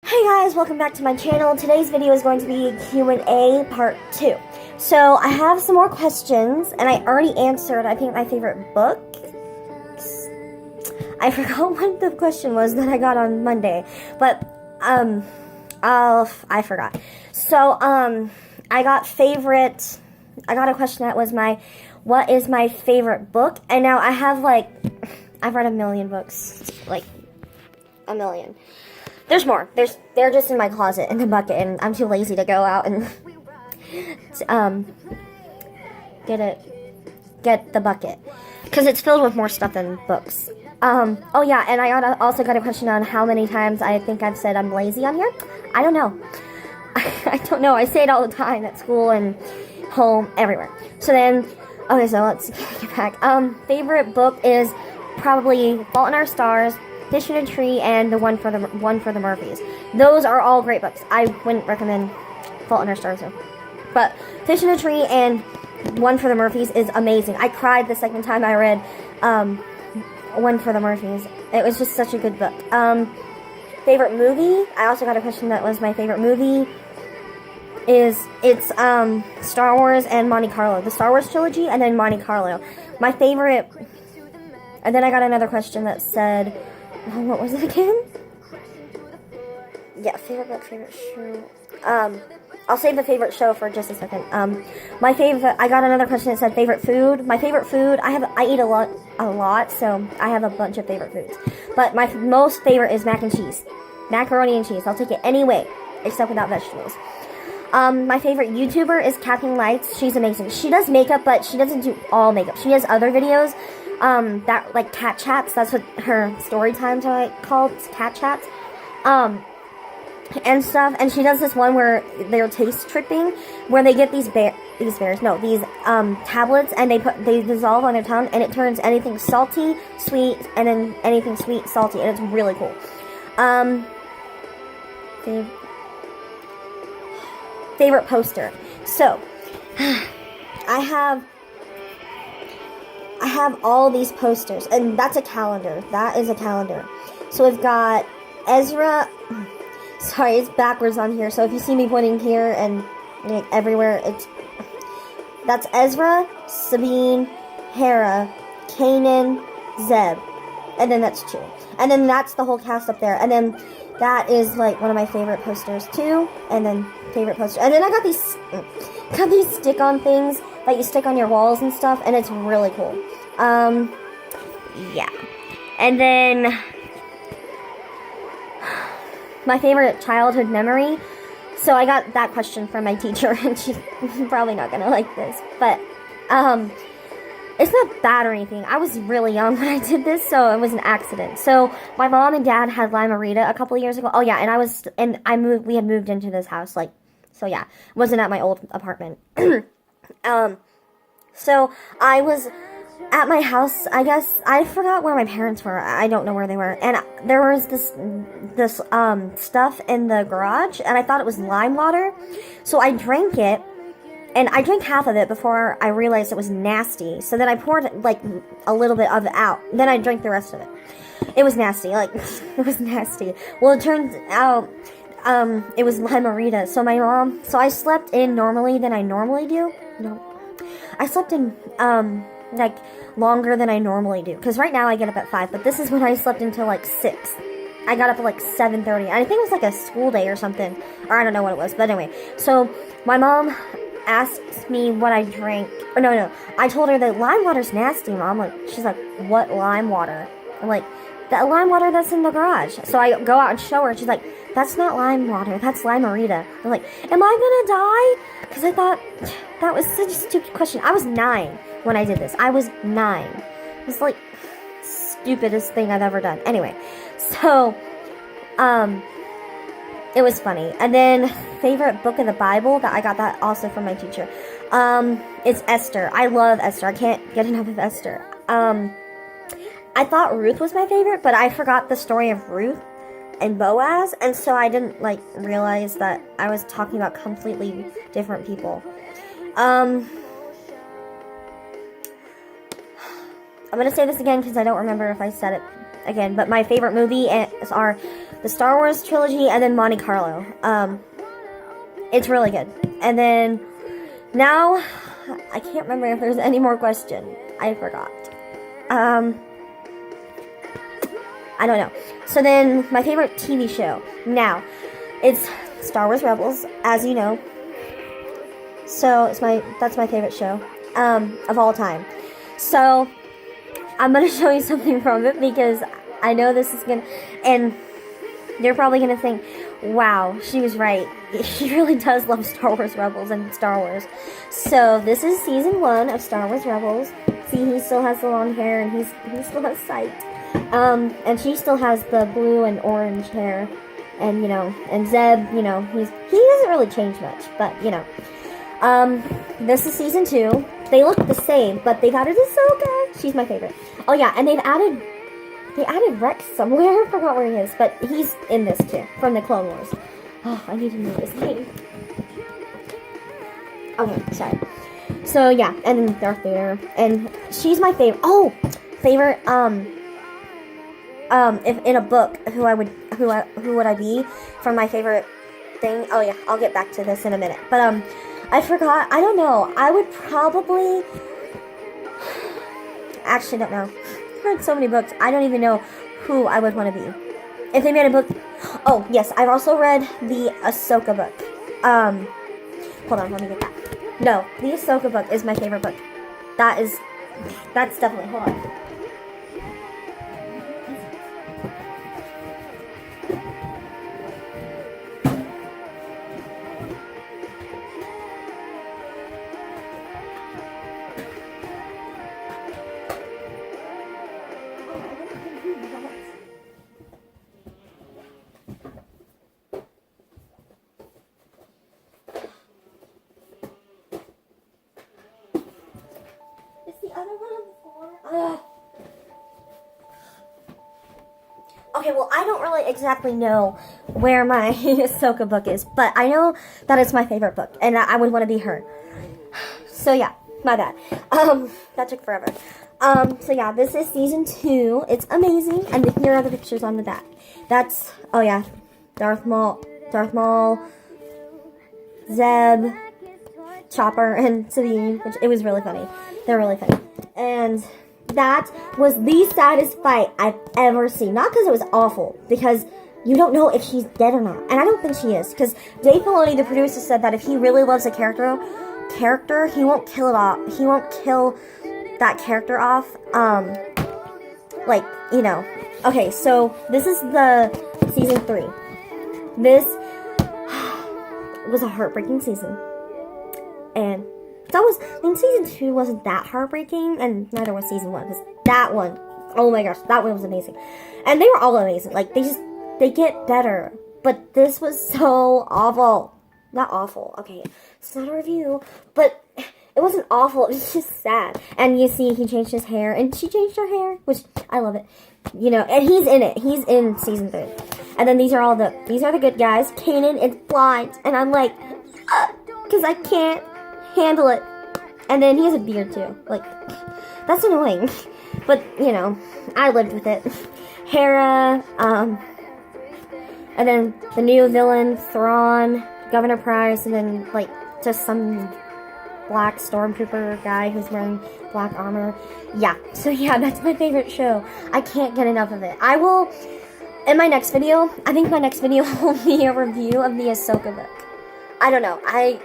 Hey guys, welcome back to my channel. Today's video is going to be Q&A part 2. So I have some more questions, and I already answered, I think, my favorite book. I forgot what the question was that I got on Monday, but, I forgot. So, I got a question that was what is my favorite book? And now I have, I've read a million books, a million. There's more. They're just in my closet in the bucket, and I'm too lazy to go out and get the bucket because it's filled with more stuff than books. Oh yeah, and I also got a question on how many times I think I've said I'm lazy on here. I don't know. I don't know. I say it all the time at school and home, everywhere. So then, okay, so let's get back. Favorite book is probably Fault in Our Stars, Fish in a Tree, and the one for the Murphys. Those are all great books. I wouldn't recommend Fault in Our Stars though. But Fish in a Tree and One for the Murphys is amazing. I cried the second time I read One for the Murphys. It was just such a good book. Favorite movie? I also got a question that was my favorite movie. It's Star Wars and Monte Carlo. The Star Wars trilogy and then Monte Carlo. My favorite. And then I got another question that said, what was it again? Yeah, favorite book, favorite show. I'll save the favorite show for just a second. My favorite. I got another question that said favorite food. My favorite food. I eat a lot, so I have a bunch of favorite foods. But my most favorite is mac and cheese, macaroni and cheese. I'll take it any way, except without vegetables. My favorite YouTuber is Kathleen Lights. She's amazing. She does makeup, but she doesn't do all makeup. She has other videos. That like cat chats. That's what her story times are called. It's cat chats. And stuff. And she does this one where they're taste tripping, where they get these tablets, and they dissolve on their tongue, and it turns anything salty, sweet, and then anything sweet, salty, and it's really cool. Favorite poster. So, I have all these posters, and that's a calendar. That is a calendar. So we've got Ezra. Sorry, it's backwards on here. So if you see me pointing here and everywhere, that's Ezra, Sabine, Hera, Kanan, Zeb, and then that's two. And then that's the whole cast up there. And then that is like one of my favorite posters too. And then favorite poster. And then I got these stick-on things that you stick on your walls and stuff, and it's really cool. Yeah. And then my favorite childhood memory. So I got that question from my teacher, and she's probably not gonna like this, but it's not bad or anything. I was really young when I did this, so it was an accident. So my mom and dad had Lima Rita a couple of years ago. Oh yeah, and we had moved into this house, so yeah, it wasn't at my old apartment. So I was at my house, I guess. I forgot where my parents were. I don't know where they were. And there was this stuff in the garage, and I thought it was lime water. So I drank it, and I drank half of it before I realized it was nasty. So then I poured, a little bit of it out. Then I drank the rest of it. It was nasty. It was nasty. Well, it turns out, it was Lime-A-Rita. So I slept in normally than I normally do. No. I slept in, longer than I normally do. Because right now I get up at 5, but this is when I slept until, 6. I got up at, 7:30. I think it was, a school day or something. Or I don't know what it was. But anyway. So, my mom asked me what I drank. Or no. I told her that lime water's nasty, Mom. She's like, what lime water? I'm like, that lime water that's in the garage. So I go out and show her. She's like, that's not lime water. That's Lime-A-Rita. I'm like, am I gonna die? Because I thought that was such a stupid question. I was 9 when I did this. I was 9. It was stupidest thing I've ever done. Anyway, so it was funny. And then favorite book of the Bible, that I got that also from my teacher. It's Esther. I love Esther. I can't get enough of Esther. I thought Ruth was my favorite, but I forgot the story of Ruth and Boaz, and so I didn't realize that I was talking about completely different people. I'm gonna say this again because I don't remember if I said it again. But my favorite movie are the Star Wars trilogy and then Monte Carlo. It's really good. And then now I can't remember if there's any more question. I forgot. I don't know. So then my favorite TV show. Now, it's Star Wars Rebels, as you know. So that's my favorite show of all time. So I'm gonna show you something from it because I know this is gonna, and you're probably gonna think, wow, she was right. She really does love Star Wars Rebels and Star Wars. So this is season 1 of Star Wars Rebels. See, he still has the long hair and he still has sight. And she still has the blue and orange hair. And, you know, and Zeb, you know, he doesn't really change much, but, you know. This is season 2. They look the same, but they've added Ahsoka. She's my favorite. Oh yeah, and they added Rex somewhere. I forgot where he is, but he's in this too, from the Clone Wars. Oh, I need to know his name. Okay, sorry. So yeah, and then Darth Vader, and she's my favorite. Oh, favorite. If in a book, who would I be from my favorite thing? Oh yeah, I'll get back to this in a minute. But I forgot. I don't know. I would probably. Actually, don't know. I've read so many books. I don't even know who I would want to be. If they made a book. Oh yes, I've also read the Ahsoka book. Hold on, let me get that. No, the Ahsoka book is my favorite book. That's definitely. Hold on. Okay, well, I don't really exactly know where my Ahsoka book is, but I know that it's my favorite book, and I would want to be her. So yeah, my bad. That took forever. So yeah, this is season 2. It's amazing, and here are the pictures on the back. That's, oh yeah, Darth Maul, Zeb, Chopper, and Sabine, which it was really funny. They're really funny. And that was the saddest fight I've ever seen. Not because it was awful, because you don't know if she's dead or not. And I don't think she is, because Dave Filoni, the producer, said that if he really loves a character, he won't kill it off. He won't kill that character off. Like, you know. Okay, so this is the season 3. This was a heartbreaking season. And season 2 wasn't that heartbreaking, and neither was season 1, because that one, oh my gosh, that one was amazing. And they were all amazing. Like, they get better. But this was so awful. Not awful, okay, it's not a review, but it wasn't awful, it was just sad. And you see, he changed his hair, and she changed her hair, which, I love it. You know, and he's in it. He's in season 3. And then these are the good guys. Kanan is blind, and I'm like, because I can't handle it. And then he has a beard too. Like, that's annoying. But, you know, I lived with it. Hera, and then the new villain, Thrawn, Governor Price, and then, like, just some black stormtrooper guy who's wearing black armor. Yeah, so yeah, that's my favorite show. I can't get enough of it. I will, in my next video, I think my next video will be a review of the Ahsoka book. I don't know. I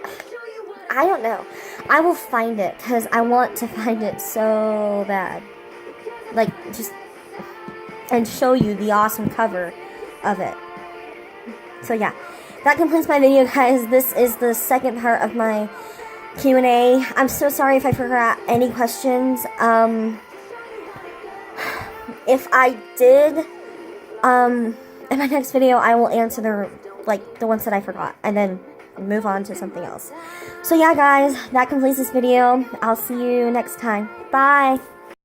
don't know. I will find it, because I want to find it so bad. Like, just, and show you the awesome cover of it. So yeah, that completes my video, guys. This is the second part of my Q&A. I'm so sorry if I forgot any questions. If I did, in my next video, I will answer the ones that I forgot, and then move on to something else. So yeah, guys, that completes this video. I'll see you next time. Bye!